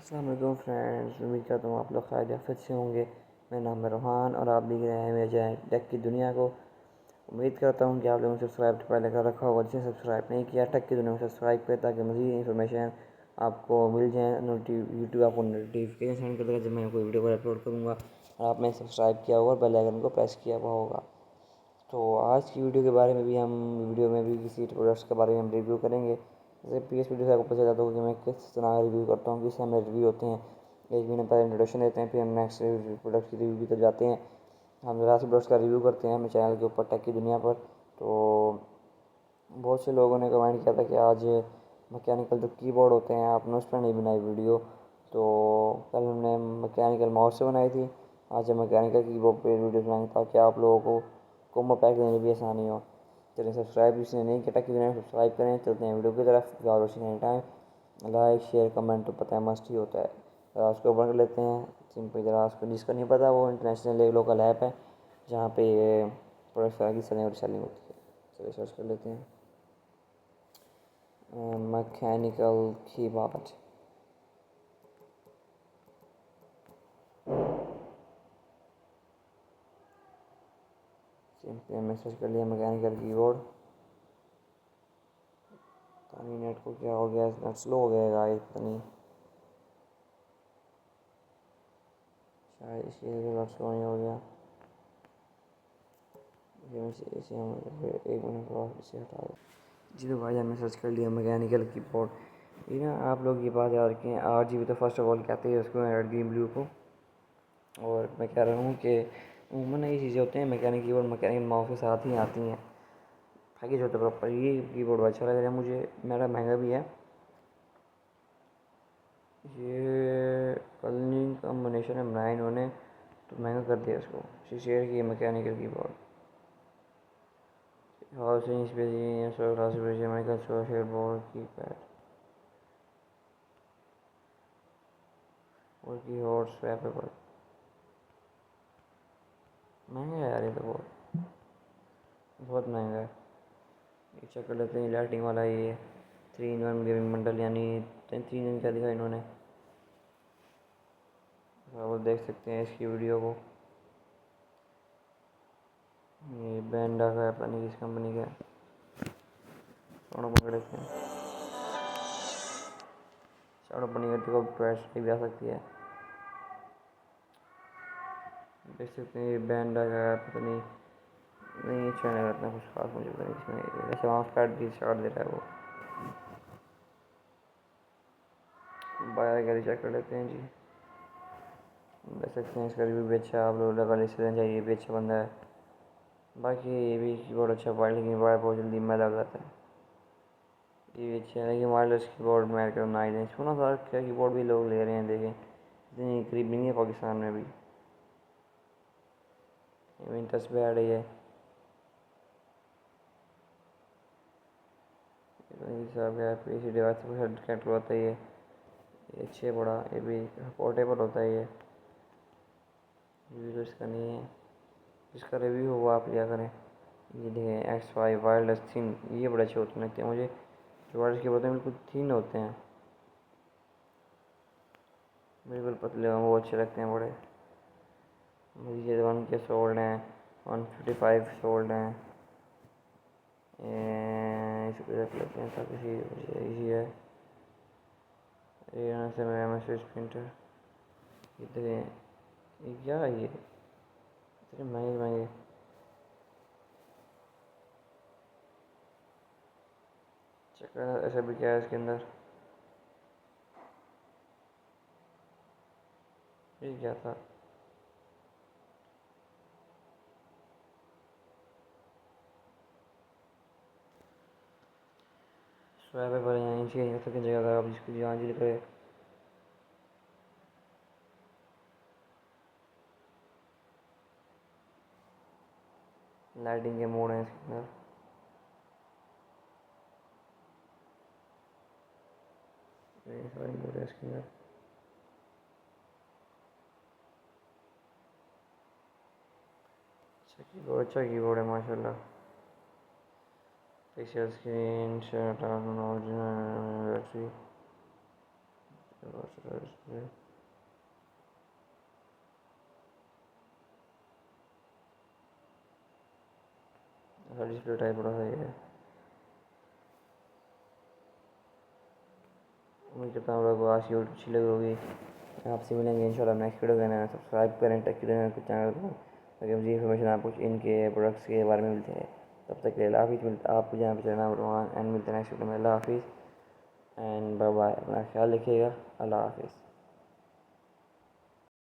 अस्सलाम वालेकुम फ्रेंड्स, उम्मीद करता हूँ आप लोग खैरियत से होंगे। मेरा नाम है रोहान और आप देख रहे हैं मेरे चैनल टेक की दुनिया को। उम्मीद करता हूँ कि आप लोगों ने सब्सक्राइब पहले कर रखा होगा। जिसने सब्सक्राइब नहीं किया, टेक की दुनिया को सब्सक्राइब करें ताकि मज़ीद इन्फॉर्मेशन आपको मिल जाए। यूट्यूब आपको नोटिफिकेशन सेंड कर देगा जब मैं कोई वीडियो पर अपलोड करूँगा और आपने सब्सक्राइब किया होगा और बेल आइकन को प्रेस किया हुआ होगा। तो आज की वीडियो के बारे में भी हम वीडियो में भी किसी प्रोडक्ट्स के बारे में हम रिव्यू करेंगे। जैसे प्रीवियस वीडियो से आपको पता चलता होगा कि मैं किस तरह रिव्यू करता हूँ, किस तरह मेरे रिव्यू होते हैं। एक महीने पहले इंट्रोडक्शन देते हैं, फिर हम नेक्स्ट प्रोडक्ट की रिव्यू की तरफ जाते हैं। हम ज़रा से प्रोडक्ट्स का रिव्यू करते हैं अपने चैनल के ऊपर टेक की दुनिया पर। तो बहुत से लोगों ने कमेंट किया था कि आज मैकेनिकल जो कीबोर्ड होते हैं आपने उस पर नहीं बनाई वीडियो। तो कल हमने मैकेनिकल माउस से बनाई थी, आज हम मैकेनिकल कीबोर्ड पर वीडियो बनाएंगे ताकि आप लोगों को कॉम्बो पैक देने में भी आसानी हो। चलिए, सब्सक्राइब जिसने नहीं किया टेक की दुनिया सब्सक्राइब करें। चलते हैं वीडियो की तरफ। ज़्यादा watching any time, like share comment तो पता है मस्ट ही होता है। ज़रा उसको ओपन कर लेते हैं सिंपल। ज़रा उसको जिसका नहीं पता वो इंटरनेशनल एक लोकल ऐप है जहाँ पे ये प्रोडक्ट्स की सेलिंग और सेलिंग होती है। चलिए सर्च कर लेते हैं मैकेनिकल कीबोर्ड। सिंपली हमने सर्च कर लिया मैकेनिकल कीबोर्ड। पता नहीं नेट को क्या हो गया, नेट स्लो हो गया गाइस, पता नहीं शायद इसलिए नेट स्लो नहीं हो गया। इसे हम एक मिनट बाद इसे हटा दें। जी तो भाई हमने सर्च कर लिया मैकेनिकल कीबोर्ड। ये ना आप लोग ये बात याद रखें, 8 GB तो फर्स्ट ऑफ ऑल कहते हैं उसको रेड ग्रीन ब्लू को। और मैं कह रहा हूँ कि उमूमन ये चीज़ें होते हैं मैकेनिकल कीबोर्ड मैकेनिकल माउस के साथ ही आती हैं। पैकेज होता है प्रॉपर। ये कीबोर्ड अच्छा लग रहा है मुझे, मेरा महंगा भी है। ये कलरिंग कॉम्बिनेशन में बनाया इन्होंने तो महंगा कर दिया इसको। शेयर की mechanical keyboard housing space mechanical share board की पैड और की हॉट स्वैपेबल। महंगा है यार, ये तो बहुत बहुत महंगा है। ये चेक कर लेते हैं लाइटिंग वाला। ये 3 in 1 गेमिंग बंडल यानी 3 दिन का दिखा इन्होंने। आप देख सकते हैं इसकी वीडियो को। ये बैंडा का है, पता नहीं किस कंपनी का है। साउंड पकड़ लेते हैं। साउंड बनी करती को प्राइस भी आ सकती है। देख सकते हैं ये बैंडा का है, पता नहीं नहीं अच्छा नहीं लगता कुछ खास मुझे, पता नहीं इसमें ऐसे माउस पैड भी चार्ट दे रहा है वो। बायर गैलरी चेक कर लेते हैं जी। देख सकते हैं इसका रिव्यू भी अच्छा है। आप लोग लगा ले चाहिए, भी अच्छा बंदा है। बाकी ये भी कीबोर्ड अच्छा पड़ा, लेकिन वायर बहुत जल्दी मैला हो जाता है। ये भी अच्छा है लेकिन वायरलेस कीबोर्ड में ऐड करना ही नहीं। सुना था क्या कीबोर्ड भी लोग ले रहे हैं, देखें इतनी करीब नहीं है पाकिस्तान में भी। विंटर्स पे ऐड है इसी डिवाइस पर कनेक्ट होता है। ये अच्छे बड़ा, ये भी पोर्टेबल होता है। ये रिव्यू तो इसका नहीं है, इसका रिव्यू हुआ आप लिया करें। ये देखें X5 वायरलेस थिन, ये बड़े अच्छे होते लगते हैं मुझे। जो वायरलेस के होते हैं बिल्कुल थिन होते हैं, बिल्कुल पतले वो अच्छे लगते हैं बड़े। मुझे ये 1K सोल्ड हैं, 155 सोल्ड हैं। इसको रख लेते हैं ताकि इसी है। ये यहाँ से मैं मैसेज प्रिंटर। ये देखें ये क्या है, ये इतने महंगे महंगे। चक्कर ऐसा भी क्या है इसके अंदर, ये क्या था। स्वैप है पर यहाँ इंच की जगह अगर आप जिसकी जहाँ दिल करे। लाइटिंग के मोड हैं इसके अंदर। ये सारी मोड है इसके अंदर। अच्छा कीबोर्ड है माशाल्लाह। Pixel screen battery display type बड़ा सही है। उम्मीद करता हूँ लोगों को आज की वीडियो अच्छी लगी होगी। आपसे मिलेंगे इंशाल्लाह नेक्स्ट वीडियो में। सब्सक्राइब करें टेक के चैनल को, ताकि मुझे इन्फॉर्मेशन आपको इनके प्रोडक्ट्स के बारे में मिलते हैं। तब तक के लिए अल्लाह हाफिज़। मिलता आपको जहाँ पे चलना रोहान एंड मिलते हैं नेक्स्ट वीडियो में। अल्लाह हाफिज़ एंड बाय बाय। अपना ख्याल रखिएगा। अल्लाह हाफिज़।